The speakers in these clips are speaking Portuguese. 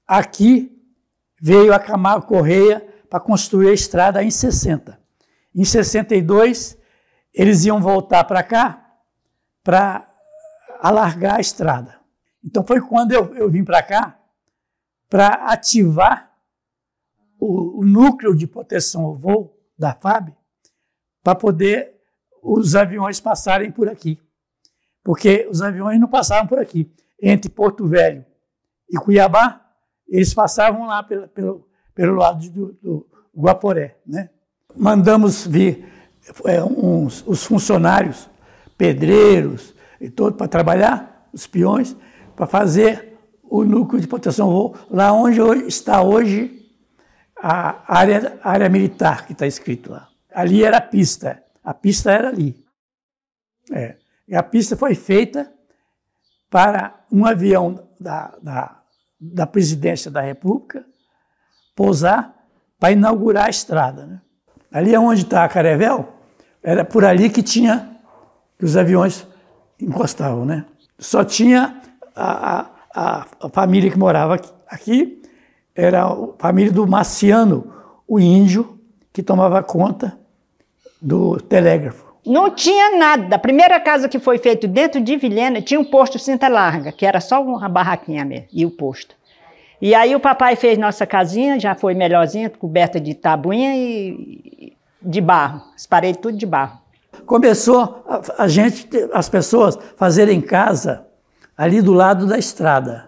aqui veio a Camargo Corrêa para construir a estrada em 60. Em 62, eles iam voltar para cá para alargar a estrada. Então foi quando eu vim para cá para ativar o núcleo de proteção ao voo da FAB para poder os aviões passarem por aqui. Porque os aviões não passavam por aqui. Entre Porto Velho e Cuiabá, eles passavam lá pelo lado do Guaporé, né? Mandamos vir os funcionários, pedreiros e todo para trabalhar, os peões, para fazer o núcleo de proteção ao voo, lá onde está hoje a área militar, que está escrito lá. Ali era a pista era ali. E a pista foi feita para um avião da Presidência da República pousar para inaugurar a estrada, né? Ali onde está a Carevel, era por ali que os aviões encostavam, né? Só tinha a família que morava aqui, era a família do Marciano, o índio, que tomava conta do telégrafo. Não tinha nada. A primeira casa que foi feita dentro de Vilhena tinha um posto cinta larga, que era só uma barraquinha mesmo, e o posto. E aí o papai fez nossa casinha, já foi melhorzinha, coberta de tabuinha e de barro, as paredes tudo de barro. Começou as pessoas fazerem casa ali do lado da estrada.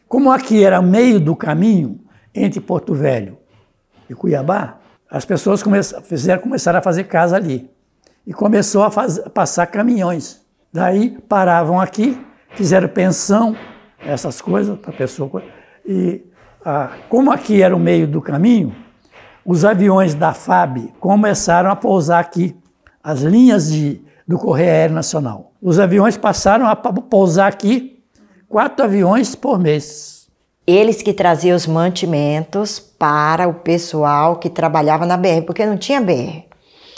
Como aqui era meio do caminho entre Porto Velho e Cuiabá, as pessoas começaram a fazer casa ali. E começou a passar caminhões. Daí paravam aqui, fizeram pensão, essas coisas para a pessoa. E como aqui era o meio do caminho, os aviões da FAB começaram a pousar aqui, as linhas do Correio Aéreo Nacional. Os aviões passaram a pousar aqui 4 aviões por mês. Eles que traziam os mantimentos para o pessoal que trabalhava na BR, porque não tinha BR.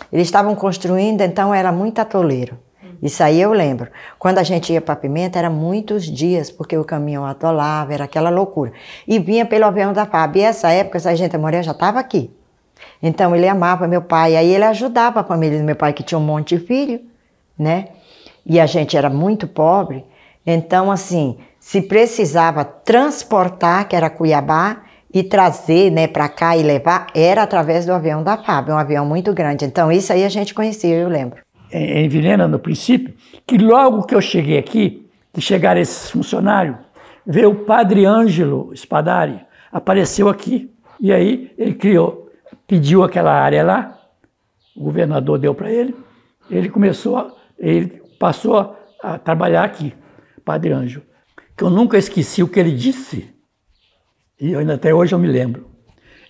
Eles estavam construindo, então era muito atoleiro. Isso aí eu lembro. Quando a gente ia para Pimenta, era muitos dias, porque o caminhão atolava, era aquela loucura. E vinha pelo avião da FAB. E essa época, essa gente Moreira já estava aqui. Então ele amava meu pai, aí ele ajudava a família do meu pai, que tinha um monte de filho, né? E a gente era muito pobre. Então, assim, se precisava transportar, que era Cuiabá, e trazer, né, para cá e levar, era através do avião da FAB, um avião muito grande. Então isso aí a gente conhecia, eu lembro. Em Vilhena, no princípio, que logo que eu cheguei aqui, que chegaram esses funcionários, veio o Padre Ângelo Spadari, apareceu aqui, e aí ele pediu aquela área lá, o governador deu para ele, ele passou a trabalhar aqui, Padre Ângelo, que eu nunca esqueci o que ele disse, e até hoje eu me lembro.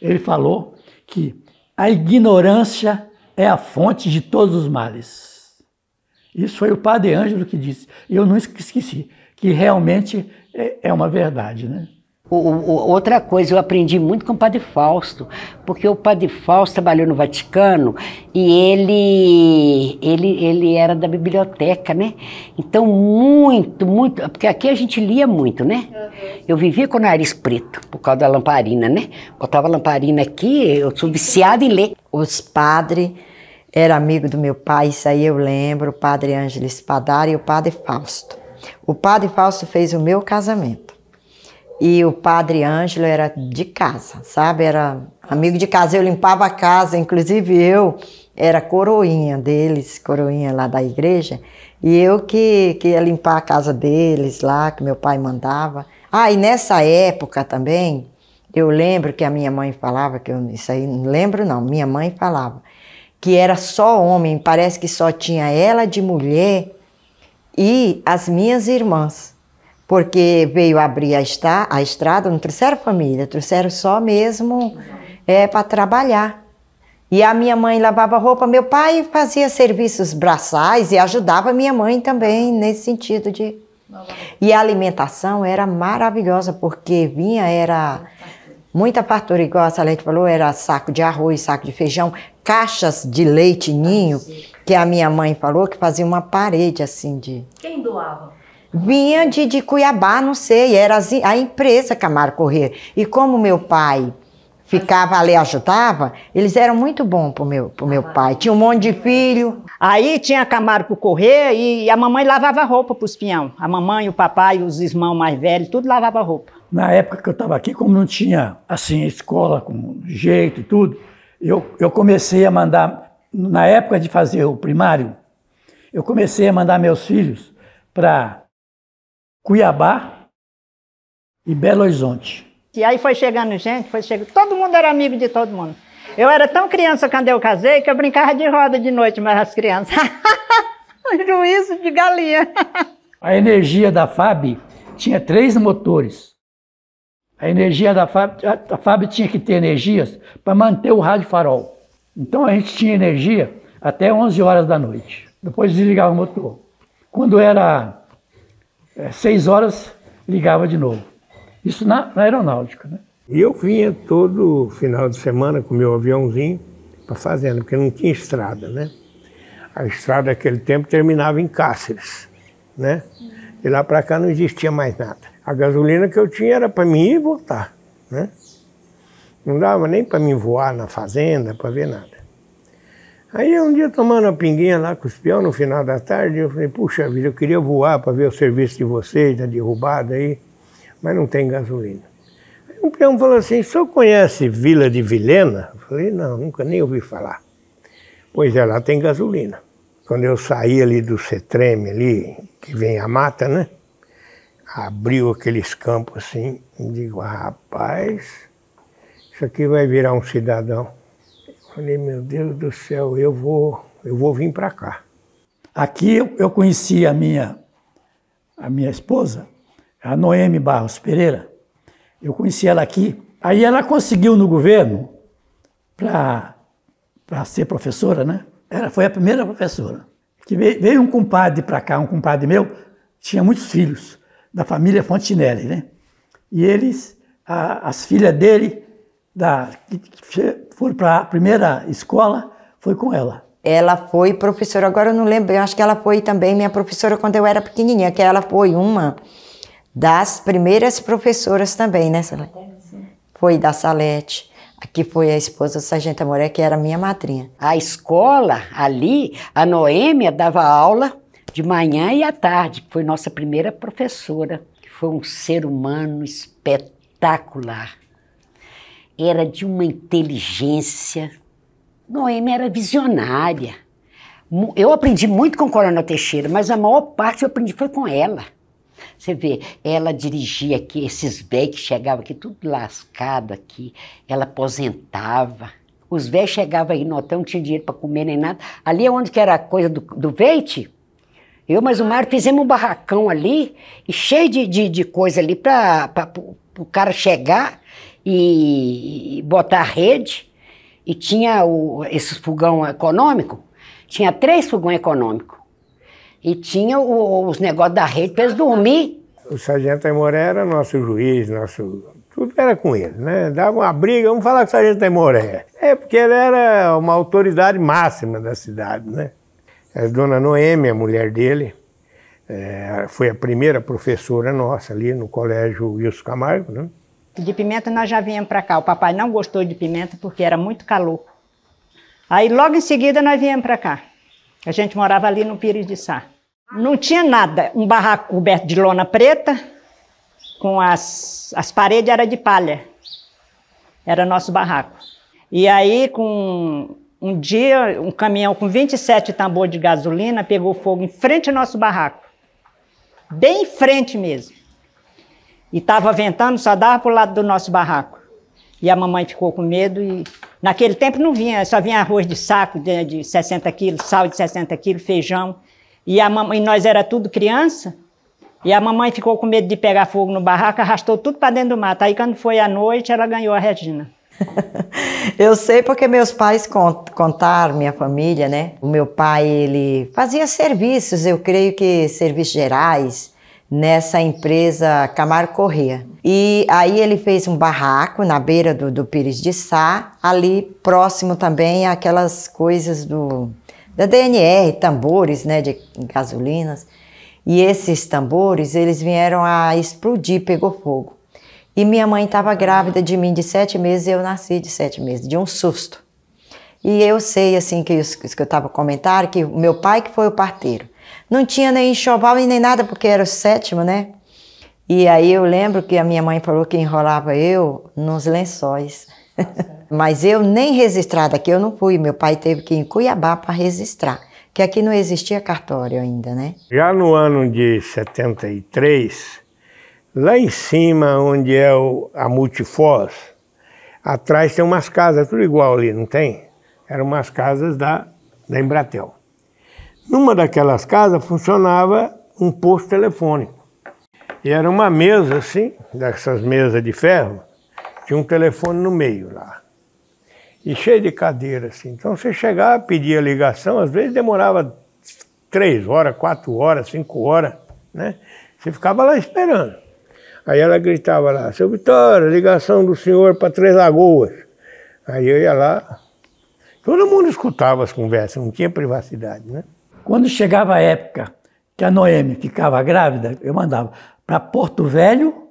Ele falou que a ignorância é a fonte de todos os males. Isso foi o Padre Ângelo que disse. E eu não esqueci, que realmente é uma verdade, né? Outra coisa, eu aprendi muito com o Padre Fausto, porque o Padre Fausto trabalhou no Vaticano e ele era da biblioteca, né? Então, muito, porque aqui a gente lia muito, né? Eu vivia com o nariz preto, por causa da lamparina, né? Botava a lamparina aqui, eu sou viciada em ler. Os padres eram amigos do meu pai, isso aí eu lembro, o Padre Ângelo Spadari e o Padre Fausto. O Padre Fausto fez o meu casamento. E o Padre Ângelo era de casa, sabe? Era amigo de casa, eu limpava a casa, inclusive eu era coroinha deles, coroinha lá da igreja, e eu que ia limpar a casa deles lá, que meu pai mandava. Ah, e nessa época também, eu lembro que a minha mãe falava, isso aí não lembro não, minha mãe falava, que era só homem, parece que só tinha ela de mulher e as minhas irmãs. Porque veio abrir a estrada, não trouxeram família, trouxeram só mesmo para trabalhar. E a minha mãe lavava roupa, meu pai fazia serviços braçais e ajudava a minha mãe também nesse sentido de... E a alimentação era maravilhosa, porque era muita fartura, igual a Salete falou, era saco de arroz, saco de feijão, caixas de leite ninho, que a minha mãe falou que fazia uma parede assim de... Quem doava? Vinha de Cuiabá, não sei, era a empresa Camargo Corrêa. E como meu pai ficava ali, ajudava, eles eram muito bons pro meu pai. Tinha um monte de filho. Aí tinha Camargo Corrêa e a mamãe lavava roupa para os peão. A mamãe, o papai, os irmãos mais velhos, tudo lavava roupa. Na época que eu estava aqui, como não tinha, assim, escola com jeito e tudo, eu comecei a mandar, na época de fazer o primário, eu comecei a mandar meus filhos para Cuiabá e Belo Horizonte. E aí foi chegando gente, todo mundo era amigo de todo mundo. Eu era tão criança quando eu casei que eu brincava de roda de noite, mas as crianças. Juízo de galinha. A energia da FAB tinha 3 motores. A energia da FAB tinha que ter energias para manter o rádio farol. Então a gente tinha energia até 11 horas da noite. Depois desligava o motor. Quando era 6 horas, ligava de novo. Isso na aeronáutica, né? E eu vinha todo final de semana com meu aviãozinho para a fazenda, porque não tinha estrada, né? A estrada naquele tempo terminava em Cáceres, né? De lá para cá não existia mais nada. A gasolina que eu tinha era para mim ir e voltar, né? Não dava nem para mim voar na fazenda, para ver nada. Aí um dia tomando uma pinguinha lá com os peões no final da tarde, eu falei, puxa vida, eu queria voar para ver o serviço de vocês, da derrubada aí, mas não tem gasolina. Aí um peão falou assim, o senhor conhece Vila de Vilhena? Eu falei, não, nunca nem ouvi falar. Pois é, lá tem gasolina. Quando eu saí ali do Cetreme ali, que vem a mata, né? Abriu aqueles campos assim, e digo, rapaz, isso aqui vai virar um cidadão. Falei, meu Deus do céu, eu vou vir para cá. Aqui eu conheci a minha esposa, a Noemi Barros Pereira. Eu conheci ela aqui. Aí ela conseguiu no governo para ser professora, né? Ela foi a primeira professora. Que veio um compadre para cá, um compadre meu, tinha muitos filhos, da família Fontinelli, né? E eles, as filhas dele, que foram para a primeira escola, foi com ela. Ela foi professora, agora eu não lembro, eu acho que ela foi também minha professora quando eu era pequenininha, que ela foi uma das primeiras professoras também, né, Salete? Foi da Salete. Aqui foi a esposa do Sargento Amoré, que era minha madrinha. A escola ali, a Noêmia dava aula de manhã e à tarde, que foi nossa primeira professora, que foi um ser humano espetacular. Era de uma inteligência. Noêmia era visionária. Eu aprendi muito com o Coronel Teixeira, mas a maior parte eu aprendi foi com ela. Você vê, ela dirigia aqui, esses velhos que chegavam aqui, tudo lascado aqui, ela aposentava. Os velhos chegavam aí no hotel, não tinha dinheiro para comer nem nada. Ali é onde que era a coisa do Veite. Eu mais o Mário fizemos um barracão ali, e cheio de coisa ali para o cara chegar e botar a rede. E tinha esses fogão econômico, tinha 3 fogões econômicos. E tinha os negócios da rede para eles dormir. O Sargento Aimoré era nosso juiz, tudo era com ele, né? Dava uma briga, vamos falar com o Sargento Aimoré. Porque ele era uma autoridade máxima da cidade, né? A dona Noêmia, a mulher dele, foi a primeira professora nossa ali no colégio Wilson Camargo, né? De pimenta nós já viemos para cá. O papai não gostou de pimenta porque era muito calor. Aí logo em seguida nós viemos para cá. A gente morava ali no Pires de Sá. Não tinha nada, um barraco coberto de lona preta, com as paredes eram de palha. Era nosso barraco. E aí, com um dia, um caminhão com 27 tambores de gasolina pegou fogo em frente ao nosso barraco. Bem em frente mesmo. E estava ventando, só dava para o lado do nosso barraco. E a mamãe ficou com medo e... Naquele tempo não vinha, só vinha arroz de saco de 60 quilos, sal de 60 quilos, feijão. E nós era tudo criança. E a mamãe ficou com medo de pegar fogo no barraco, arrastou tudo para dentro do mato. Aí quando foi à noite, ela ganhou a Regina. Eu sei porque meus pais contaram, minha família, né? O meu pai, ele fazia serviços, eu creio que serviços gerais, nessa empresa Camargo Corrêa. E aí ele fez um barraco na beira do Pires de Sá, ali próximo também àquelas coisas da DNR, tambores, né, de gasolinas. E esses tambores, eles vieram a explodir, pegou fogo. E minha mãe estava grávida de mim de 7 meses e eu nasci de 7 meses, de um susto. E eu sei, assim, que eu estava comentando, que o meu pai que foi o parteiro. Não tinha nem enxoval e nem nada, porque era o 7º, né? E aí eu lembro que a minha mãe falou que enrolava eu nos lençóis. Mas eu nem registrada aqui eu não fui. Meu pai teve que ir em Cuiabá para registrar, que aqui não existia cartório ainda, né? Já no ano de 73, lá em cima, onde é a Multifoz, atrás tem umas casas, tudo igual ali, não tem? Eram umas casas da Embratel. Numa daquelas casas funcionava um posto telefônico. E era uma mesa assim, dessas mesas de ferro, tinha um telefone no meio lá. E cheio de cadeira assim. Então você chegava, pedia ligação, às vezes demorava 3 horas, 4 horas, 5 horas, né? Você ficava lá esperando. Aí ela gritava lá, seu Vitório, ligação do senhor para Três Lagoas. Aí eu ia lá, todo mundo escutava as conversas, não tinha privacidade, né? Quando chegava a época que a Noemi ficava grávida, eu mandava para Porto Velho,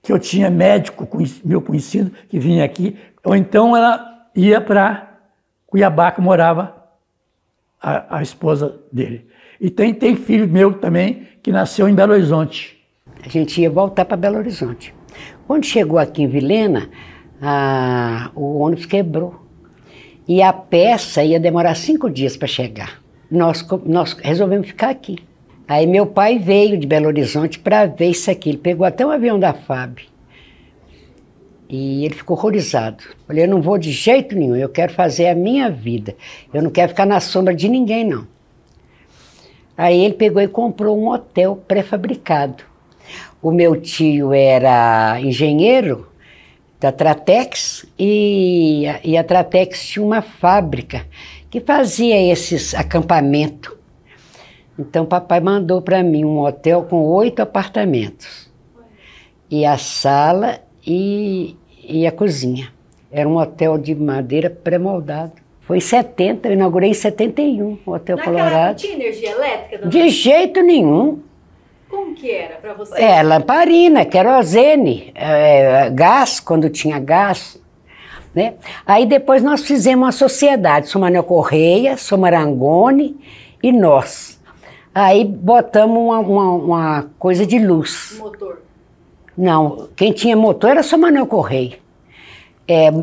que eu tinha médico, meu conhecido, que vinha aqui, ou então ela ia para Cuiabá, que morava a esposa dele. E tem filho meu também, que nasceu em Belo Horizonte. A gente ia voltar para Belo Horizonte. Quando chegou aqui em Vilhena, o ônibus quebrou. E a peça ia demorar 5 dias para chegar. Nós resolvemos ficar aqui. Aí meu pai veio de Belo Horizonte para ver isso aqui. Ele pegou até um avião da FAB. E ele ficou horrorizado. Falei, eu não vou de jeito nenhum, eu quero fazer a minha vida. Eu não quero ficar na sombra de ninguém, não. Aí ele pegou e comprou um hotel pré-fabricado. O meu tio era engenheiro da Tratex e a Tratex tinha uma fábrica que fazia esses acampamentos. Então papai mandou para mim um hotel com 8 apartamentos. E a sala e a cozinha. Era um hotel de madeira pré-moldado. Foi em 70, eu inaugurei em 71 o Hotel Colorado. Naquela época tinha energia elétrica? Dona? De jeito nenhum. Como que era para você? Lamparina, querosene, gás, quando tinha gás. Né? Aí depois nós fizemos uma sociedade, São Manuel Correia, São Marangoni e nós. Aí botamos uma coisa de luz. Motor? Não, quem tinha motor era São Manuel Correia.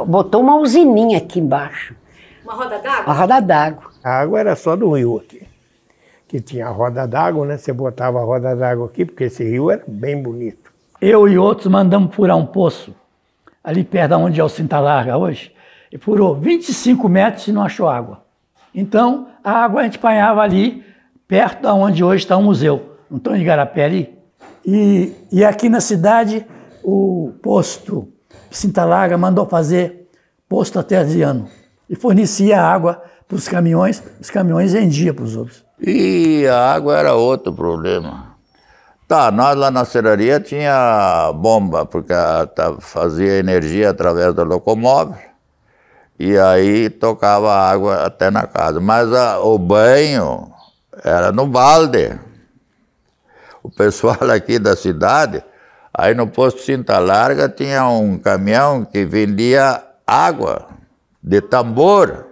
Botou uma usininha aqui embaixo. Uma roda d'água? Uma roda d'água. A água era só do rio aqui. Que tinha a roda d'água, né? Você botava a roda d'água aqui, porque esse rio era bem bonito. Eu e outros mandamos furar um poço, ali perto de onde é o Cinta Larga hoje, e furou 25 metros e não achou água. Então, a água a gente apanhava ali, perto de onde hoje está o museu, não estão em Igarapé ali. E aqui na cidade, o posto Cinta Larga mandou fazer posto artesiano e fornecia água para os caminhões vendiam para os outros. E a água era outro problema. Tá, nós lá na serraria tinha bomba, porque fazia energia através do locomóvel, e aí tocava água até na casa. Mas o banho era no balde. O pessoal aqui da cidade, aí no posto Cinta Larga tinha um caminhão que vendia água de tambor,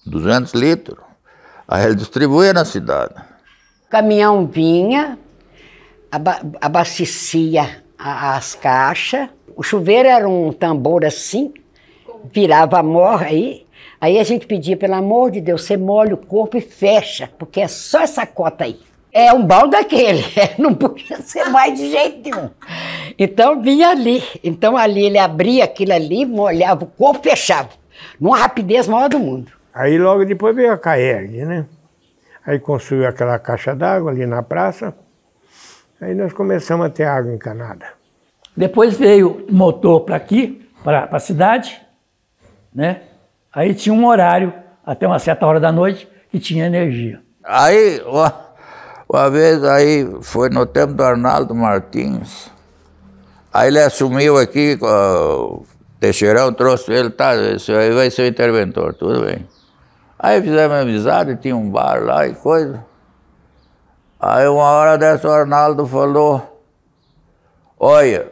200 litros. Aí ele distribuía na cidade. O caminhão vinha, abastecia as caixas. O chuveiro era um tambor assim, virava a morra aí. Aí a gente pedia, pelo amor de Deus, você molha o corpo e fecha, porque é só essa cota aí. É um balde daquele, não podia ser mais de jeito nenhum. Então vinha ali. Então ali ele abria aquilo ali, molhava o corpo e fechava. Numa rapidez maior do mundo. Aí logo depois veio a Caerg, né? Aí construiu aquela caixa d'água ali na praça. Aí nós começamos a ter água encanada. Depois veio o motor para aqui, para a cidade, né? Aí tinha um horário, até uma certa hora da noite, que tinha energia. Aí, uma vez, aí foi no tempo do Arnaldo Martins. Aí ele assumiu aqui, o Teixeirão trouxe ele, tá, esse aí vai ser o interventor, tudo bem. Aí fizemos amizade, tinha um bar lá e coisa. Aí uma hora dessa o Arnaldo falou, olha,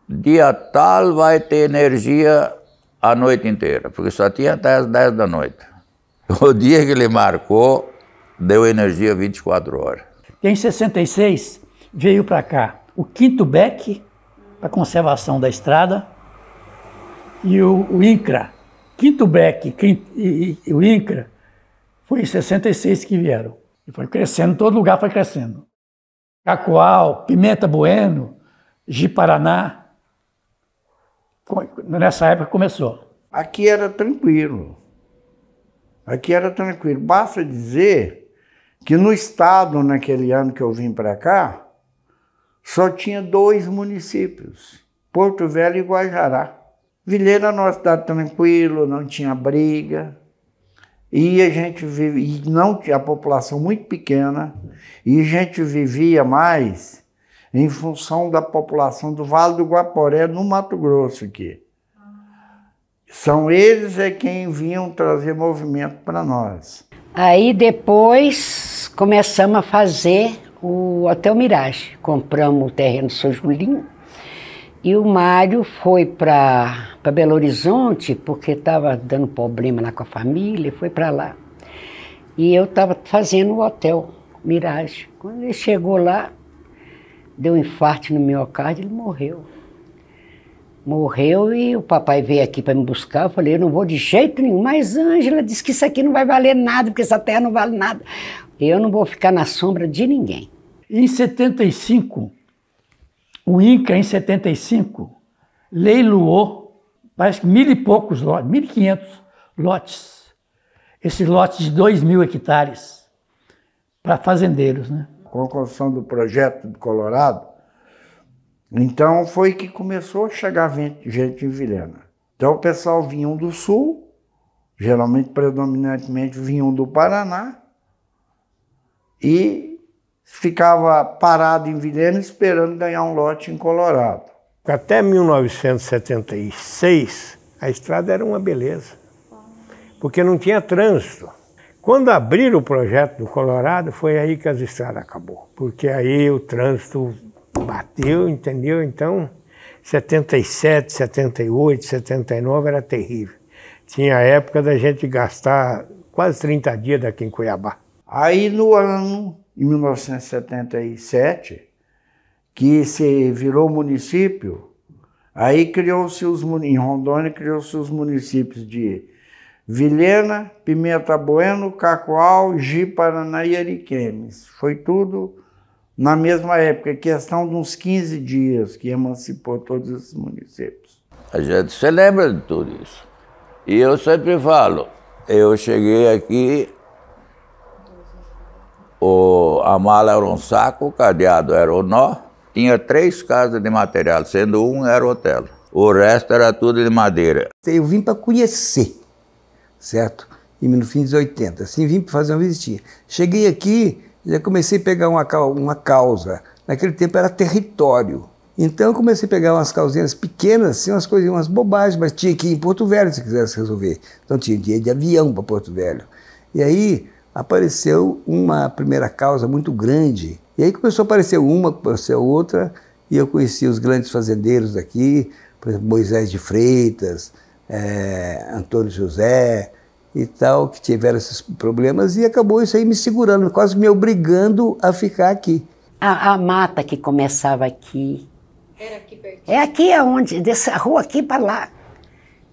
dia tal vai ter energia a noite inteira, porque só tinha até as 10 da noite. O dia que ele marcou, deu energia 24 horas. Em 66, veio para cá o quinto BEC, para conservação da estrada, e o INCRA. Quinto BEC e o INCRA foi em 66 que vieram. E foi crescendo, todo lugar foi crescendo. Cacoal, Pimenta Bueno, Ji-Paraná. Nessa época começou. Aqui era tranquilo. Aqui era tranquilo. Basta dizer que no estado, naquele ano que eu vim para cá, só tinha 2 municípios, Porto Velho e Guajará. Vilhena era uma cidade tranquila, não tinha briga, e a gente vivia, não tinha a população muito pequena, e a gente vivia mais em função da população do Vale do Guaporé, no Mato Grosso aqui. São eles quem vinham trazer movimento para nós. Aí depois começamos a fazer o Hotel Mirage. Compramos o terreno do São Julinho e o Mário foi para Belo Horizonte porque estava dando problema lá com a família, foi para lá. E eu estava fazendo o Hotel Mirage. Quando ele chegou lá, deu um infarto no miocárdio e ele morreu. Morreu e o papai veio aqui para me buscar. Eu falei, eu não vou de jeito nenhum. Mas Ângela disse que isso aqui não vai valer nada, porque essa terra não vale nada. Eu não vou ficar na sombra de ninguém. Em 75, o INCRA, em 75, leiloou, parece que 1.000 e poucos lotes, 1.500 lotes. Esses lotes de 2.000 hectares para fazendeiros, né? Com a construção do projeto do Colorado, então foi que começou a chegar gente em Vilhena. Então o pessoal vinham do sul, geralmente predominantemente vinham do Paraná, e ficava parado em Vilhena esperando ganhar um lote em Colorado. Até 1976, a estrada era uma beleza, porque não tinha trânsito. Quando abriram o projeto do Colorado, foi aí que as estradas acabou, porque aí o trânsito bateu, entendeu? Então, 77, 78, 79 era terrível. Tinha a época da gente gastar quase 30 dias daqui em Cuiabá. Aí no ano, em 1977, que se virou município, aí criou-se em Rondônia, criou-se os municípios de Vilhena, Pimenta Bueno, Cacoal, Ji-Paraná e Ariquemes. Foi tudo na mesma época, questão de uns 15 dias que emancipou todos esses municípios. A gente se lembra de tudo isso. E eu sempre falo, eu cheguei aqui, a mala era um saco, o cadeado era o nó, tinha 3 casas de material, sendo um era hotel. O resto era tudo de madeira. Eu vim para conhecer, certo? No fim dos 80, assim, vim para fazer uma visitinha. Cheguei aqui, já comecei a pegar uma causa. Naquele tempo era território. Então eu comecei a pegar umas causinhas pequenas, assim, umas coisinhas, umas bobagens, mas tinha que ir em Porto Velho se quisesse resolver. Então tinha que ir de avião para Porto Velho. E aí apareceu uma primeira causa muito grande. E aí começou a aparecer uma, apareceu outra, e eu conheci os grandes fazendeiros daqui, por exemplo, Moisés de Freitas, Antônio José e tal, que tiveram esses problemas, e acabou isso aí me segurando, quase me obrigando a ficar aqui. A mata que começava aqui. Era aqui pertinho. É aqui aonde, dessa rua aqui para lá.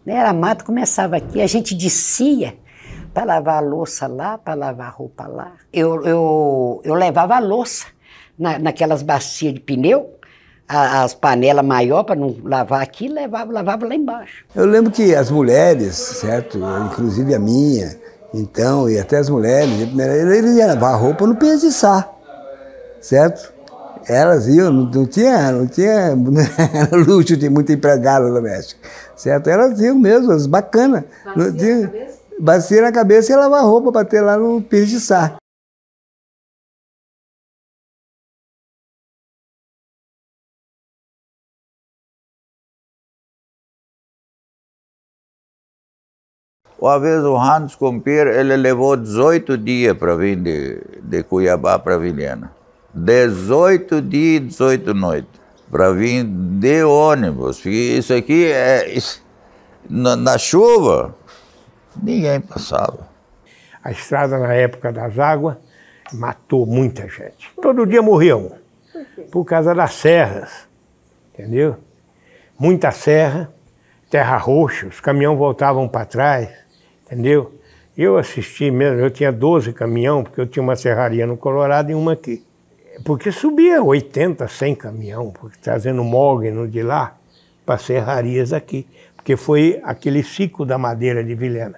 Era a mata, começava aqui, a gente descia para lavar a louça lá, para lavar a roupa lá. Eu levava a louça naquelas bacias de pneu, as panelas maiores para não lavar aqui, lavava lá embaixo. Eu lembro que as mulheres, certo, inclusive a minha, então, e até as mulheres, eles iam lavar a roupa no Piaçá, certo? Elas iam, não tinha luxo de muita empregada doméstica, certo? Elas iam mesmo, as bacanas. Bacia na cabeça e ia lavar a roupa para ter lá no Piaçá. Uma vez o Hans Compier, ele levou 18 dias para vir de Cuiabá para Vilhena. 18 dias e 18 noites para vir de ônibus. Porque isso aqui na chuva, ninguém passava. A estrada na época das águas matou muita gente. Todo dia morria um, por causa das serras, entendeu? Muita serra, terra roxa, os caminhões voltavam para trás, entendeu? Eu assisti mesmo, eu tinha 12 caminhões, porque eu tinha uma serraria no Colorado e uma aqui. Porque subia 80, 100 caminhões, porque trazendo mogno de lá para serrarias aqui. Porque foi aquele ciclo da madeira de Vilhena.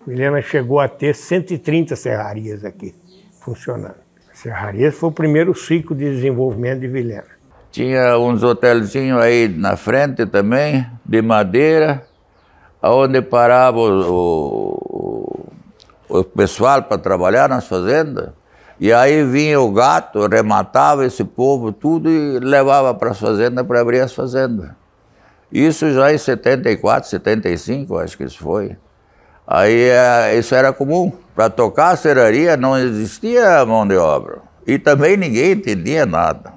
Vilhena chegou a ter 130 serrarias aqui, funcionando. Serrarias foi o primeiro ciclo de desenvolvimento de Vilhena. Tinha uns hotelzinhos aí na frente também, de madeira, onde parava o pessoal para trabalhar nas fazendas. E aí vinha o gato, rematava esse povo tudo e levava para as fazendas para abrir as fazendas. Isso já em 74, 75, acho que isso foi. Aí isso era comum. Para tocar a serraria não existia mão de obra. E também ninguém entendia nada.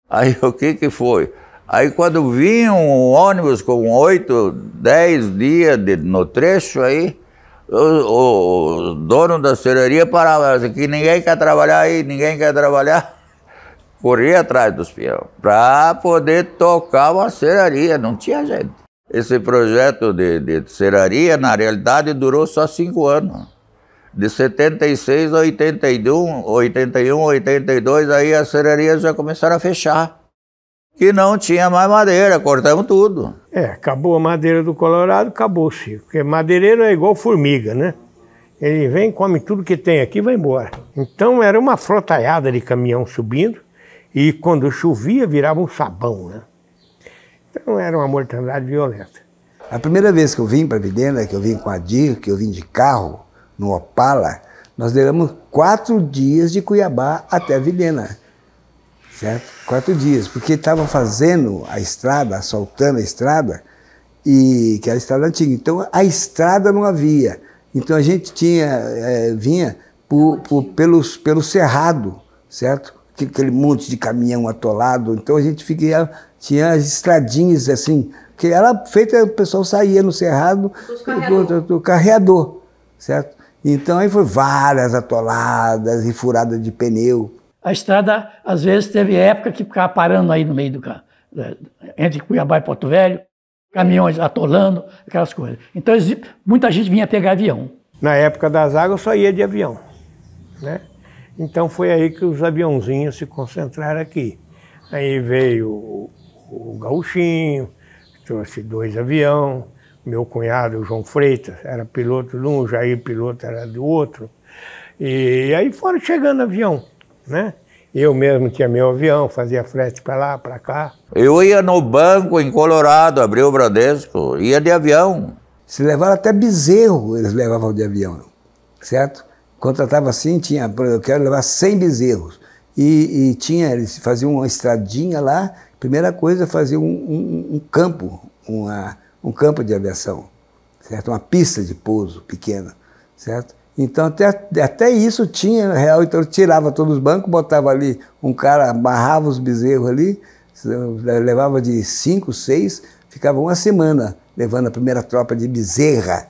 Aí o que foi? Aí quando vinha um ônibus com 8, 10 dias no trecho aí, o dono da serraria parava aqui, ninguém quer trabalhar aí, ninguém quer trabalhar. Corria atrás dos peões para poder tocar uma serraria, não tinha gente. Esse projeto de serraria, na realidade, durou só 5 anos. De 76 a 81, 82, aí as serrarias já começaram a fechar. Que não tinha mais madeira, cortamos tudo. Acabou a madeira do Colorado, acabou-se. Porque madeireiro é igual formiga, né? Ele vem, come tudo que tem aqui e vai embora. Então era uma frotaiada de caminhão subindo e quando chovia virava um sabão, né? Então era uma mortandade violenta. A primeira vez que eu vim para Vilhena, que eu vim com a DIR, que eu vim de carro, no Opala, nós levamos 4 dias de Cuiabá até Vilhena. Certo? 4 dias, porque estavam fazendo a estrada, asfaltando a estrada, que era a estrada antiga. Então a estrada não havia. Então a gente vinha pelo cerrado, certo? Aquele monte de caminhão atolado. Então a gente tinha as estradinhas assim, que era feita, o pessoal saía no cerrado do carreador, certo? Então aí foi várias atoladas e furadas de pneu. A estrada, às vezes, teve época que ficava parando aí no meio entre Cuiabá e Porto Velho, caminhões atolando, aquelas coisas. Então, muita gente vinha pegar avião. Na época das águas, só ia de avião, né? Então, foi aí que os aviãozinhos se concentraram aqui. Aí veio o Gauchinho, trouxe 2 aviões, meu cunhado, o João Freitas, era piloto de um, o Jair piloto era do outro. E aí foram chegando avião, né? Eu mesmo tinha meu avião, fazia frete para lá, para cá. Eu ia no banco em Colorado, abri o Bradesco, ia de avião. Se levaram até bezerro, eles levavam de avião, certo? Contratava assim, eu quero levar 100 bezerros. E eles faziam uma estradinha lá, primeira coisa, fazia um campo, um campo de aviação, certo? Uma pista de pouso pequena, certo? Então até isso tinha real, então eu tirava todos os bancos, botava ali um cara, amarrava os bezerros ali, levava de 5, 6, ficava uma semana levando a primeira tropa de bezerra,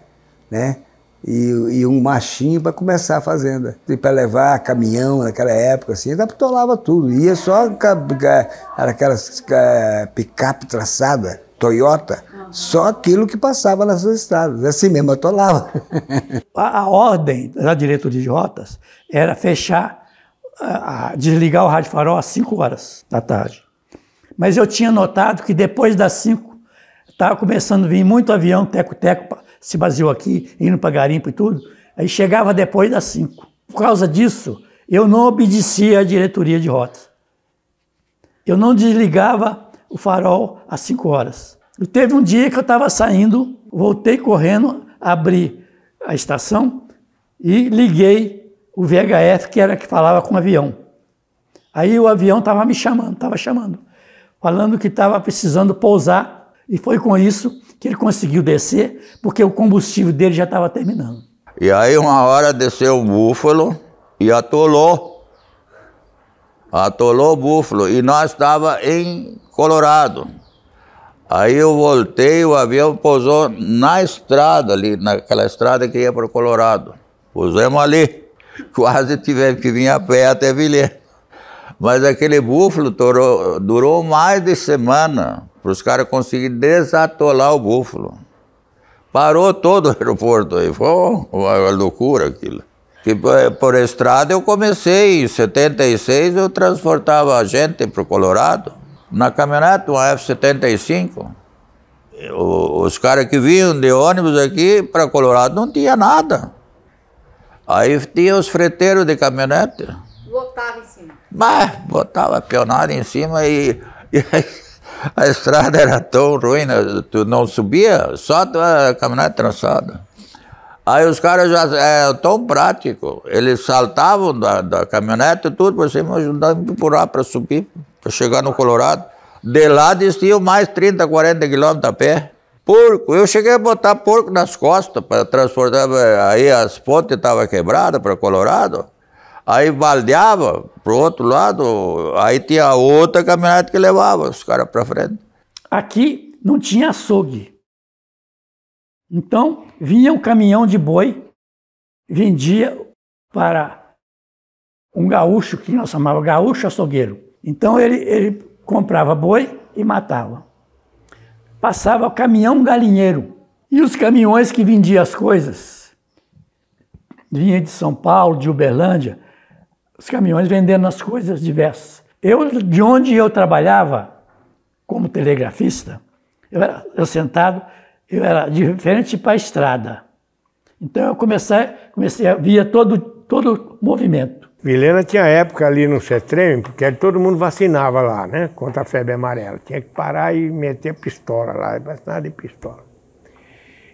né? E um machinho para começar a fazenda. E para levar caminhão naquela época, assim, atolava tudo. Ia só, era aquelas picape traçada, Toyota, só aquilo que passava nessas estradas. Assim mesmo, atolava. A ordem da diretoria de rotas era fechar, desligar o rádio farol às 5 horas da tarde. Mas eu tinha notado que depois das 5, estava começando a vir muito avião, teco-teco, se baseou aqui, indo para garimpo e tudo. Aí chegava depois das 5. Por causa disso, eu não obedecia à diretoria de rotas. Eu não desligava o farol às 5 horas. E teve um dia que eu estava saindo, voltei correndo, abri a estação e liguei o VHF, que era que falava com o avião. Aí o avião estava me chamando, falando que estava precisando pousar, e foi com isso que ele conseguiu descer, porque o combustível dele já estava terminando. E aí uma hora desceu um búfalo e atolou Atolou o búfalo e nós estávamos em Colorado. Aí eu voltei, o avião pousou na estrada ali, naquela estrada que ia para o Colorado. Pusemos ali, quase tivemos que vir a pé até Vilhena. Mas aquele búfalo durou mais de semana para os caras conseguirem desatolar o búfalo. Parou todo o aeroporto aí, foi uma loucura aquilo. Que por estrada eu comecei, em 76 eu transportava a gente para o Colorado, na caminhonete, uma F-75. Os caras que vinham de ônibus aqui para Colorado não tinha nada. Aí tinha os freteiros de caminhonete. Lotava em cima. Mas botava pionada em cima e a estrada era tão ruim, né? Tu não subia, só a caminhonete trançada. Aí os caras já eram tão práticos, eles saltavam da caminhonete, tudo por cima, ajudando a empurrar para subir, para chegar no Colorado. De lá desciam mais 30, 40 quilômetros a pé. Porco, eu cheguei a botar porco nas costas para transportar, aí as pontes estavam quebradas para Colorado. Aí baldeava para o outro lado, aí tinha outra caminhonete que levava os caras para frente. Aqui não tinha açougue. Então, vinha um caminhão de boi, vendia para um gaúcho, que nós chamávamos gaúcho açougueiro. Então, ele comprava boi e matava. Passava o caminhão galinheiro. E os caminhões que vendiam as coisas, vinha de São Paulo, de Uberlândia, os caminhões vendendo as coisas diversas. De onde eu trabalhava como telegrafista, eu sentado, eu era diferente para a estrada. Então eu comecei a ver todo o movimento. Vilhena tinha época ali no CETREM, porque todo mundo vacinava lá, né? Contra a febre amarela. Tinha que parar e meter pistola lá, vacinar de pistola.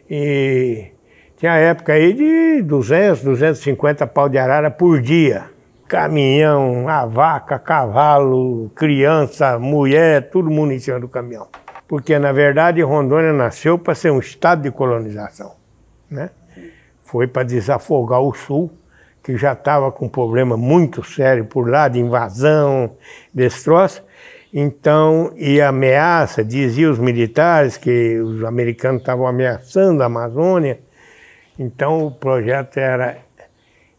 E tinha época aí de 200, 250 pau de arara por dia. Caminhão, a vaca, cavalo, criança, mulher, tudo mundo em cima do caminhão. Porque, na verdade, Rondônia nasceu para ser um estado de colonização, né? Foi para desafogar o Sul, que já estava com um problema muito sério por lá, de invasão, desse troço. Então, e a ameaça, diziam os militares que os americanos estavam ameaçando a Amazônia. Então, o projeto era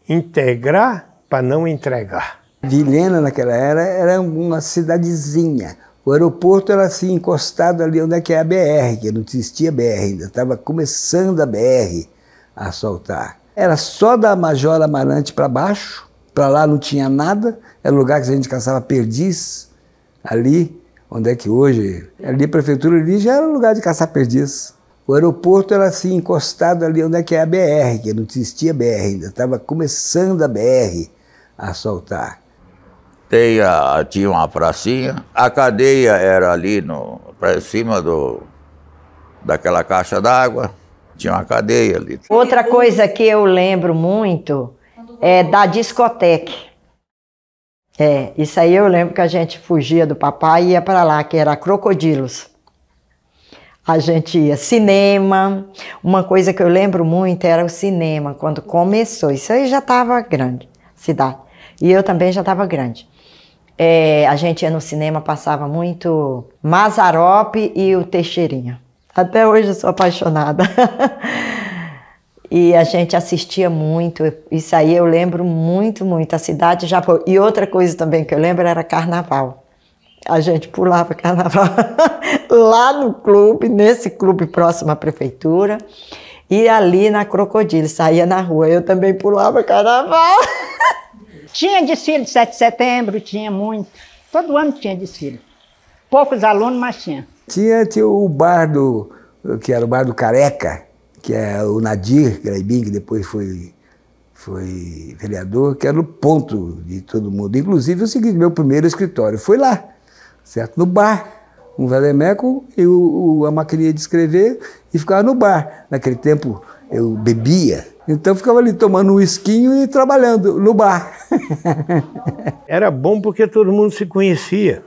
integrar para não entregar. Vilhena, naquela era uma cidadezinha. O aeroporto era assim, encostado ali onde é que é a BR, que não existia BR ainda, estava começando a BR a asfaltar. Era só da Major Amarante para baixo, para lá não tinha nada, era o lugar que a gente caçava perdiz, ali, onde é que hoje, ali a prefeitura ali já era lugar de caçar perdiz. O aeroporto era assim, encostado ali onde é que é a BR, que não existia BR ainda, estava começando a BR a asfaltar. Tinha uma pracinha, a cadeia era ali para cima daquela caixa d'água, tinha uma cadeia ali. Outra coisa que eu lembro muito é da discoteca. Isso aí eu lembro que a gente fugia do papai e ia para lá, que era Crocodilos. A gente ia cinema, uma coisa que eu lembro muito era o cinema, quando começou, isso aí já estava grande, cidade, e eu também já estava grande. A gente ia no cinema, passava muito Mazzaropi e o Teixeirinha. Até hoje eu sou apaixonada. E a gente assistia muito, isso aí eu lembro muito, muito. A cidade já foi. E outra coisa também que eu lembro era carnaval. A gente pulava carnaval lá no clube, nesse clube próximo à prefeitura. E ali na Crocodilo, saía na rua. Eu também pulava carnaval. Tinha desfile de 7 de setembro, tinha muito. Todo ano tinha desfile. Poucos alunos, mas tinha. Tinha o bar que era o bar do Careca, que é o Nadir Graibin, que depois foi vereador, que era o ponto de todo mundo. Inclusive, é o seguinte, meu primeiro escritório foi lá, certo? No bar, um vademeco e a maquininha de escrever, e ficava no bar. Naquele tempo, eu bebia, então ficava ali tomando um esquinho e trabalhando no bar. Era bom porque todo mundo se conhecia,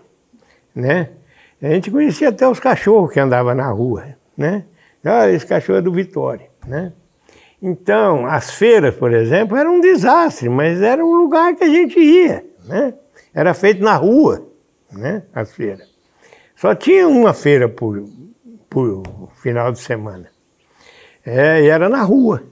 né? A gente conhecia até os cachorros que andavam na rua, né? Ah, esse cachorro é do Vitória, né? Então, as feiras, por exemplo, eram um desastre, mas era um lugar que a gente ia, né? Era feito na rua, né, as feiras. Só tinha uma feira por final de semana. E era na rua,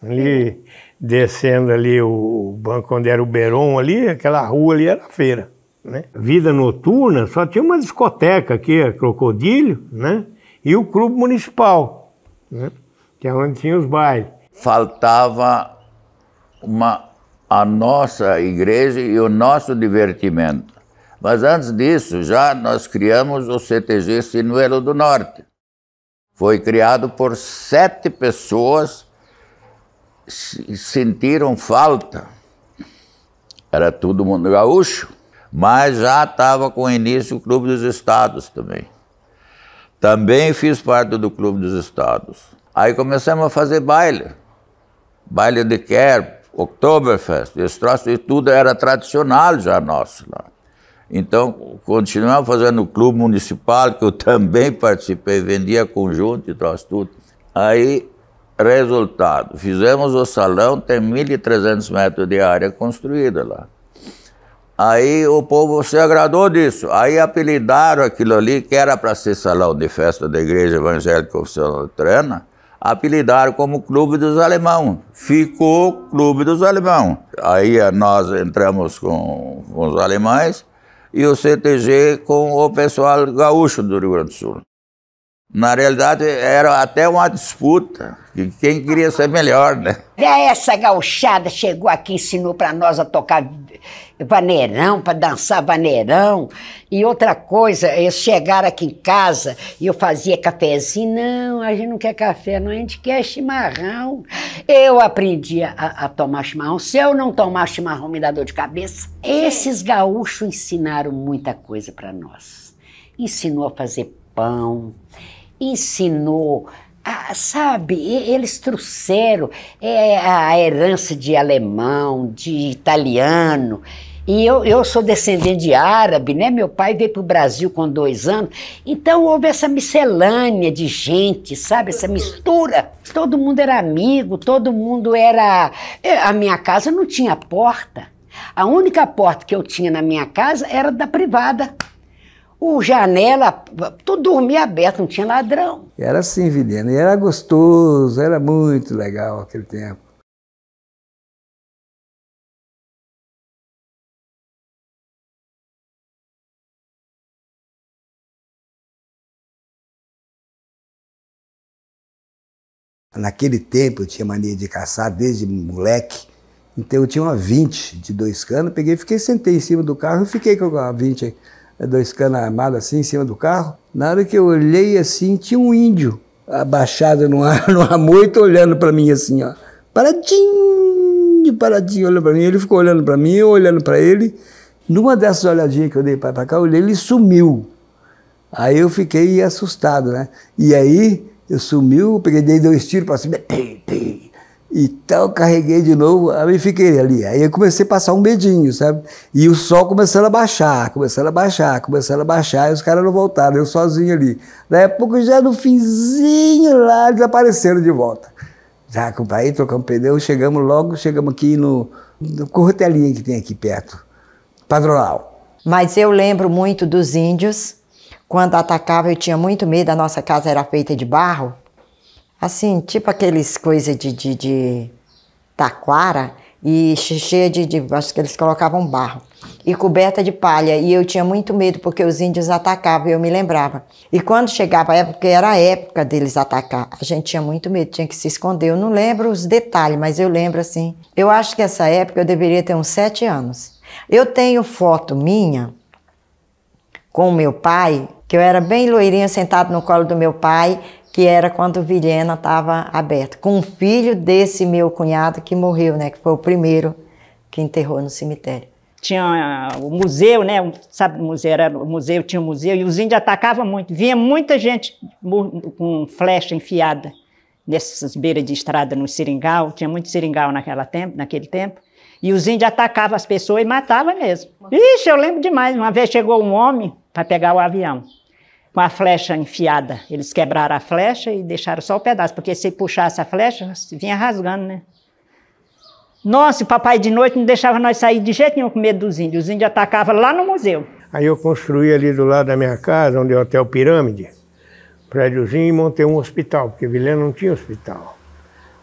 ali, descendo ali o banco onde era o Beron ali, aquela rua ali era a feira, né. Vida noturna, só tinha uma discoteca aqui, a Crocodilho, né, e o clube municipal, né, que é onde tinha os bailes. Faltava a nossa igreja e o nosso divertimento. Mas antes disso, já nós criamos o CTG Sinuelo do Norte. Foi criado por 7 pessoas que sentiram falta. Era todo mundo gaúcho, mas já estava com início o Clube dos Estados também. Também fiz parte do Clube dos Estados. Aí começamos a fazer baile. Baile de Kerb, Oktoberfest, esse troço, e tudo era tradicional já nosso lá. Então, continuamos fazendo o clube municipal, que eu também participei, vendia conjunto e troço tudo. Aí, resultado, fizemos o salão, tem 1.300 metros de área construída lá. Aí o povo se agradou disso, aí apelidaram aquilo ali, que era para ser salão de festa da Igreja Evangélica Oficial Luterana, apelidaram como Clube dos Alemão. Ficou Clube dos Alemão. Aí nós entramos com os alemães e o CTG com o pessoal gaúcho do Rio Grande do Sul. Na realidade, era até uma disputa, que quem queria ser melhor, né? Essa gauchada chegou aqui e ensinou para nós a tocar vaneirão, para dançar vaneirão. E outra coisa, eles chegaram aqui em casa e eu fazia cafezinho. Não, a gente não quer café, não, a gente quer chimarrão. Eu aprendi a tomar chimarrão. Se eu não tomar chimarrão, me dá dor de cabeça. Esses gaúchos ensinaram muita coisa para nós. Ensinou a fazer pão, ensinou, sabe, eles trouxeram a herança de alemão, de italiano, e eu sou descendente de árabe, né? Meu pai veio para o Brasil com 2 anos, então houve essa miscelânea de gente, sabe, essa mistura. Todo mundo era amigo, todo mundo era... A minha casa não tinha porta, a única porta que eu tinha na minha casa era da privada. O janela, tudo dormia aberto, não tinha ladrão. Era assim, Vilhena, e era gostoso, era muito legal aquele tempo. Naquele tempo eu tinha mania de caçar desde moleque, então eu tinha uma 20 de 2 canos, peguei, sentei em cima do carro e fiquei com a 20 aí. 2 canos armados assim em cima do carro. Na hora que eu olhei assim, tinha um índio abaixado numa moita olhando para mim assim, ó. Paradinho, olhando para mim. Ele ficou olhando para mim, eu olhando para ele. Numa dessas olhadinhas que eu dei para cá, eu olhei, ele sumiu. Aí eu fiquei assustado, né? E aí, eu sumiu, peguei, dei 2 tiros para cima, então carreguei de novo, aí fiquei ali. Aí eu comecei a passar um medinho, sabe? E o sol começando a baixar, e os caras não voltaram, eu sozinho ali. Daí a pouco já no finzinho lá, eles apareceram de volta. Já aí trocamos pneu, chegamos aqui no Corretelinha que tem aqui perto, Padronal. Mas eu lembro muito dos índios, quando atacava eu tinha muito medo, a nossa casa era feita de barro, assim, tipo aqueles coisas de taquara e cheia acho que eles colocavam barro e coberta de palha, e eu tinha muito medo porque os índios atacavam, eu me lembrava. E quando chegava a época, porque era a época deles atacar, a gente tinha muito medo, tinha que se esconder. Eu não lembro os detalhes, mas eu lembro assim. Eu acho que essa época eu deveria ter uns 7 anos. Eu tenho foto minha com o meu pai, que eu era bem loirinha, sentado no colo do meu pai, que era quando Vilhena estava aberta, com um filho desse meu cunhado que morreu, né, que foi o primeiro que enterrou no cemitério. Tinha o museu, né, sabe, o museu tinha um museu, e os índios atacavam muito, vinha muita gente com flecha enfiada nessas beiras de estrada no seringal, tinha muito seringal naquele tempo, e os índios atacavam as pessoas e matavam mesmo. Ixi, eu lembro demais, uma vez chegou um homem para pegar o avião, com a flecha enfiada. Eles quebraram a flecha e deixaram só o pedaço, porque se puxasse a flecha, vinha rasgando, né? Nossa, o papai de noite não deixava nós sair de jeito nenhum com medo dos índios. Os índios atacavam lá no museu. Aí eu construí ali do lado da minha casa, onde é o Hotel Pirâmide, prédiozinho, e montei um hospital, porque Vilhena não tinha hospital.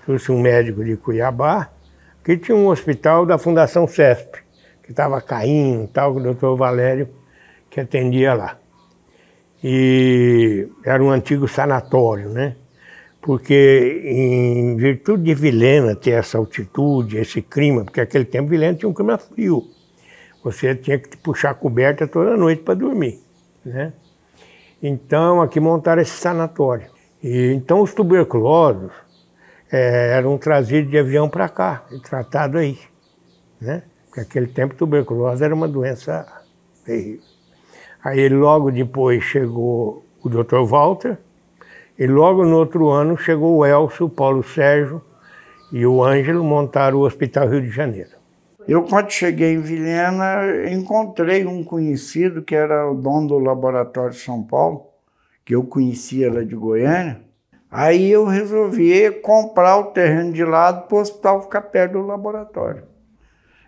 Trouxe um médico de Cuiabá, que tinha um hospital da Fundação CESP, que estava caindo e tal, com o doutor Valério, que atendia lá. E era um antigo sanatório, né? Porque em virtude de Vilhena ter essa altitude, esse clima, porque naquele tempo Vilhena tinha um clima frio. Você tinha que puxar a coberta toda noite para dormir, né? Então, aqui montaram esse sanatório. E, então, os tuberculosos eram trazidos de avião para cá, e tratados aí, né? Porque naquele tempo, tuberculose era uma doença terrível. Aí, logo depois, chegou o Dr. Walter, e logo no outro ano, chegou o Elcio, o Paulo Sérgio e o Ângelo, montaram o Hospital Rio de Janeiro. Eu, quando cheguei em Vilhena, encontrei um conhecido que era o dono do Laboratório de São Paulo, que eu conhecia lá de Goiânia. Aí eu resolvi comprar o terreno de lado para o hospital ficar perto do laboratório.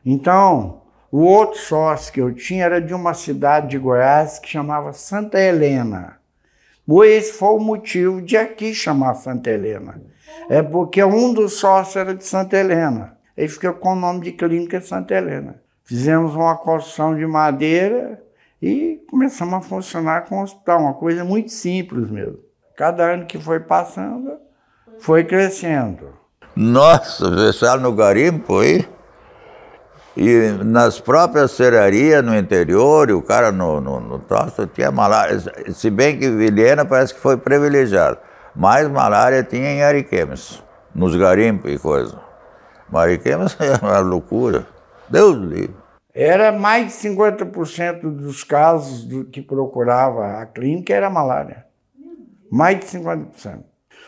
Então, o outro sócio que eu tinha era de uma cidade de Goiás que chamava Santa Helena. Esse foi o motivo de aqui chamar Santa Helena. É porque um dos sócios era de Santa Helena. Aí fica com o nome de Clínica Santa Helena. Fizemos uma construção de madeira e começamos a funcionar com o hospital, uma coisa muito simples mesmo. Cada ano que foi passando, foi crescendo. Nossa, pessoal no garimpo aí, e nas próprias serrarias no interior, e o cara no troço tinha malária. Se bem que Vilhena parece que foi privilegiado, mais malária tinha em Ariquemes, nos garimpos e coisa. Ariquemes é uma loucura, Deus livre. Era mais de 50% dos casos que procurava a clínica era malária. Mais de 50%.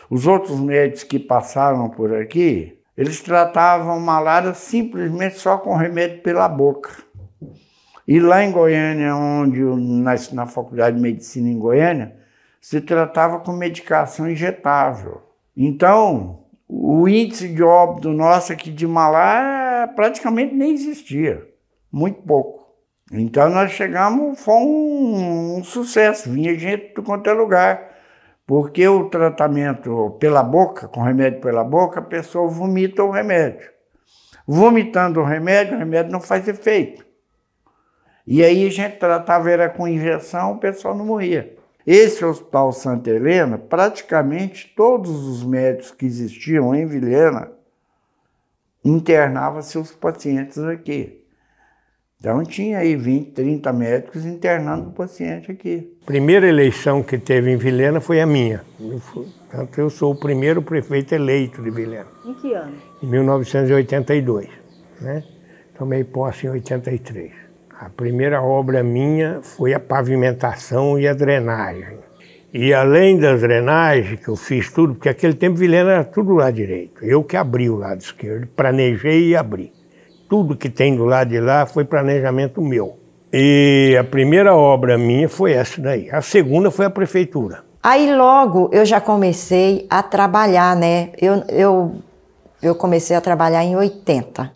Os outros médicos que passaram por aqui, eles tratavam malária simplesmente só com remédio pela boca. E lá em Goiânia, onde eu nasci na Faculdade de Medicina em Goiânia, se tratava com medicação injetável. Então, o índice de óbito nosso aqui de malária praticamente nem existia, muito pouco. Então nós chegamos, foi um sucesso, vinha gente de quanto é lugar, porque o tratamento pela boca, com remédio pela boca, a pessoa vomita o remédio. Vomitando o remédio não faz efeito. E aí a gente tratava era com injeção, o pessoal não morria. Esse Hospital Santa Helena, praticamente todos os médicos que existiam em Vilhena internavam seus pacientes aqui. Então tinha aí 20, 30 médicos internando o paciente aqui. A primeira eleição que teve em Vilhena foi a minha. Eu sou o primeiro prefeito eleito de Vilhena. Em que ano? Em 1982, né? Tomei posse em 83. A primeira obra minha foi a pavimentação e a drenagem. E além das drenagens, que eu fiz tudo, porque naquele tempo Vilhena era tudo lá direito. Eu que abri o lado esquerdo, planejei e abri. Tudo que tem do lado de lá foi planejamento meu. E a primeira obra minha foi essa daí. A segunda foi a prefeitura. Aí logo eu já comecei a trabalhar, né? Eu comecei a trabalhar em 80.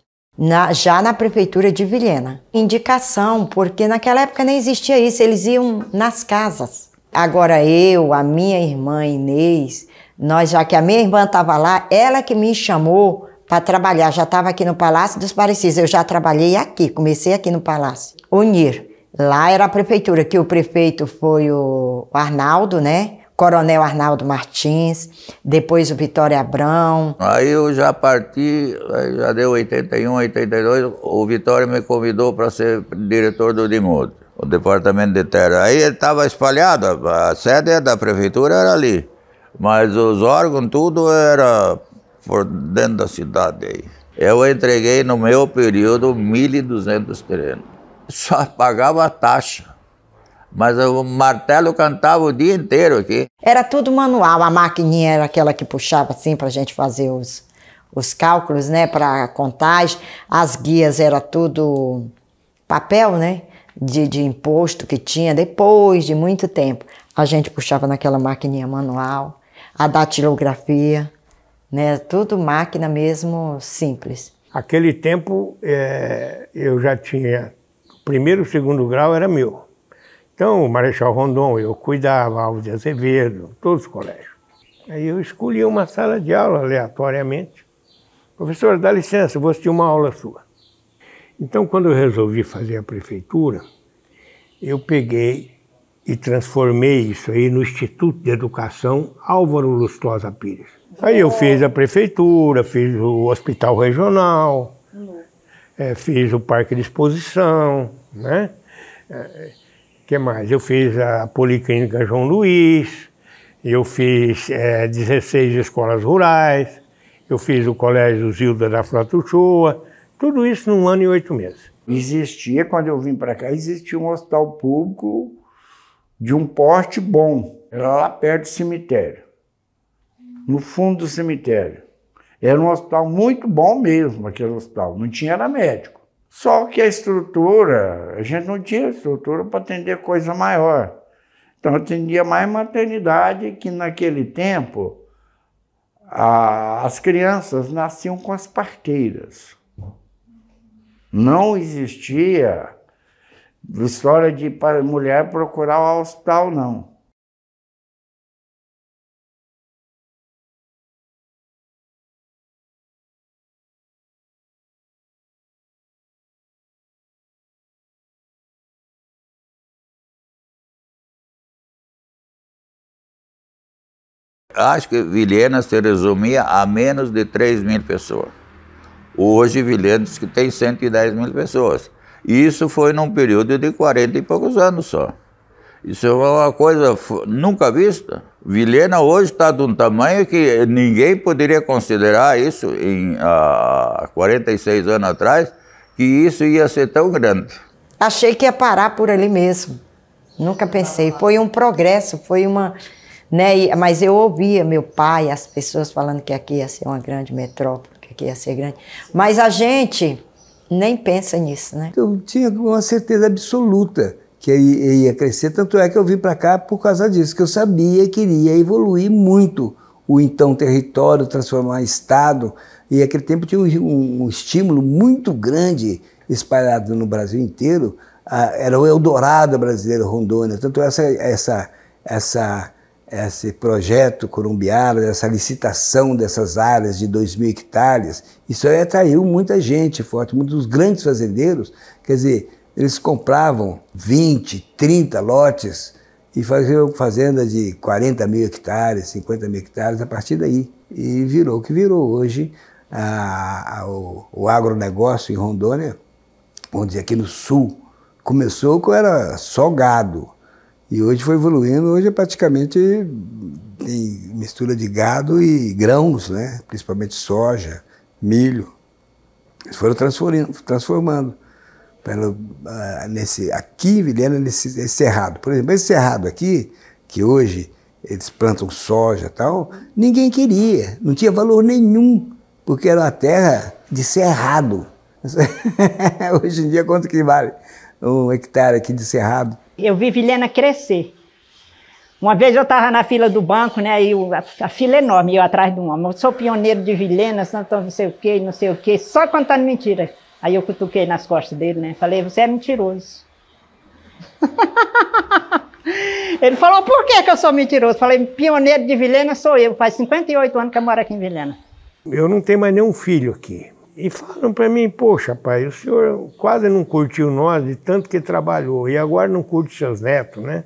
Já na prefeitura de Vilhena. Indicação, porque naquela época nem existia isso, eles iam nas casas. Agora a minha irmã Inês, já que a minha irmã estava lá, ela que me chamou para trabalhar, já estava aqui no Palácio dos Parecis, eu já trabalhei aqui, comecei aqui no Palácio. Unir, lá era a prefeitura, que o prefeito foi o Arnaldo, né? Coronel Arnaldo Martins, depois o Vitório Abrão. Aí eu já parti, já deu 81, 82, o Vitório me convidou para ser diretor do DIMUD, o Departamento de Terra. Aí ele estava espalhado, a sede da prefeitura era ali, mas os órgãos, tudo era por dentro da cidade aí. Eu entreguei no meu período 1.200 terrenos, só pagava a taxa. Mas o martelo cantava o dia inteiro aqui. Era tudo manual, a maquininha era aquela que puxava assim para a gente fazer os cálculos, né, para contagem. As guias era tudo papel, né, de imposto que tinha depois de muito tempo. A gente puxava naquela maquininha manual, a datilografia, né, tudo máquina mesmo simples. Aquele tempo eu já tinha, o primeiro e o segundo grau era meu. Então o Marechal Rondon, eu cuidava, Alves de Azevedo, todos os colégios. Aí eu escolhi uma sala de aula aleatoriamente. Professor, dá licença, vou assistir uma aula sua. Então quando eu resolvi fazer a prefeitura, eu peguei e transformei isso aí no Instituto de Educação Álvaro Lustosa Pires. Aí eu fiz a prefeitura, fiz o hospital regional, fiz o parque de exposição, né? Que mais? Eu fiz a Policlínica João Luiz, eu fiz 16 escolas rurais, eu fiz o Colégio Zilda da Frota Uchoa, tudo isso num ano e 8 meses. Existia, quando eu vim para cá, existia um hospital público de um porte bom. Era lá perto do cemitério, no fundo do cemitério. Era um hospital muito bom mesmo, aquele hospital. Não tinha era médico. Só que a estrutura, a gente não tinha estrutura para atender coisa maior. Então atendia mais maternidade, que naquele tempo as crianças nasciam com as parteiras. Não existia história de mulher procurar o hospital, não. Acho que Vilhena se resumia a menos de 3.000 pessoas. Hoje Vilhena diz que tem 110.000 pessoas. E isso foi num período de 40 e poucos anos só. Isso é uma coisa nunca vista. Vilhena hoje está de um tamanho que ninguém poderia considerar isso há 46 anos atrás, que isso ia ser tão grande. Achei que ia parar por ali mesmo. Nunca pensei. Foi um progresso, foi uma... Né? Mas eu ouvia meu pai, as pessoas falando que aqui ia ser uma grande metrópole, que aqui ia ser grande. Mas a gente nem pensa nisso, né? Eu tinha uma certeza absoluta que ia crescer, tanto é que eu vim para cá por causa disso, que eu sabia que iria evoluir muito o então território, transformar em estado, e naquele tempo tinha um estímulo muito grande espalhado no Brasil inteiro, era o Eldorado brasileiro, Rondônia, tanto esse projeto Corumbiara, essa licitação dessas áreas de 2.000 hectares, isso aí atraiu muita gente forte, muitos grandes fazendeiros, quer dizer, eles compravam 20, 30 lotes e faziam fazenda de 40.000 hectares, 50.000 hectares a partir daí. E virou o que virou hoje o agronegócio em Rondônia, onde aqui no sul começou com era só gado. E hoje foi evoluindo, hoje é praticamente tem mistura de gado e grãos, né? Principalmente soja, milho. Eles foram transformando. Aqui em Vilhena, nesse cerrado. Por exemplo, esse cerrado aqui, que hoje eles plantam soja e tal, ninguém queria, não tinha valor nenhum, porque era uma terra de cerrado. Hoje em dia, quanto que vale um hectare aqui de cerrado? Eu vi Vilhena crescer. Uma vez eu estava na fila do banco, né, e a fila enorme, eu atrás de um homem. Eu sou pioneiro de Vilhena, não sei o quê, só contando mentira. Aí eu cutuquei nas costas dele, né, falei, você é mentiroso. Ele falou, por que eu sou mentiroso? Falei, pioneiro de Vilhena sou eu, faz 58 anos que eu moro aqui em Vilhena. Eu não tenho mais nenhum filho aqui. E falam para mim, poxa, pai, o senhor quase não curtiu nós de tanto que trabalhou e agora não curte seus netos, né?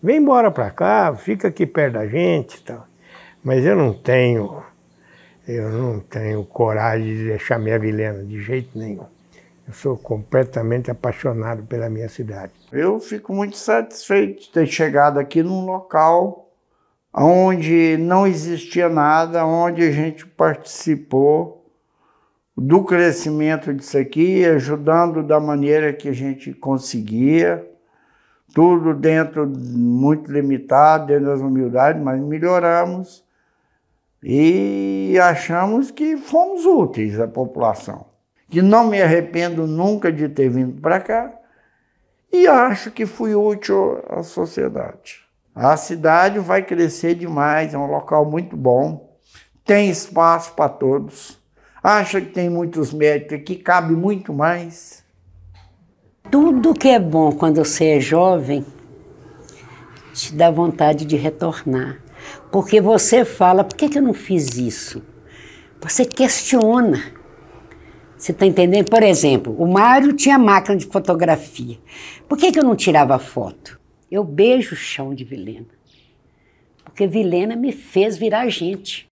Vem embora para cá, fica aqui perto da gente e tal. Mas eu não tenho coragem de deixar minha Vilhena de jeito nenhum. Eu sou completamente apaixonado pela minha cidade. Eu fico muito satisfeito de ter chegado aqui num local onde não existia nada, onde a gente participou do crescimento disso aqui, ajudando da maneira que a gente conseguia, tudo dentro, muito limitado, dentro das humildades, mas melhoramos e achamos que fomos úteis à população. Que não me arrependo nunca de ter vindo para cá e acho que fui útil à sociedade. A cidade vai crescer demais, é um local muito bom, tem espaço para todos. Acha que tem muitos médicos aqui, cabe muito mais. Tudo que é bom quando você é jovem, te dá vontade de retornar. Porque você fala, por que eu não fiz isso? Você questiona. Você está entendendo? Por exemplo, o Mário tinha máquina de fotografia. Por que eu não tirava foto? Eu beijo o chão de Vilhena. Porque Vilhena me fez virar gente.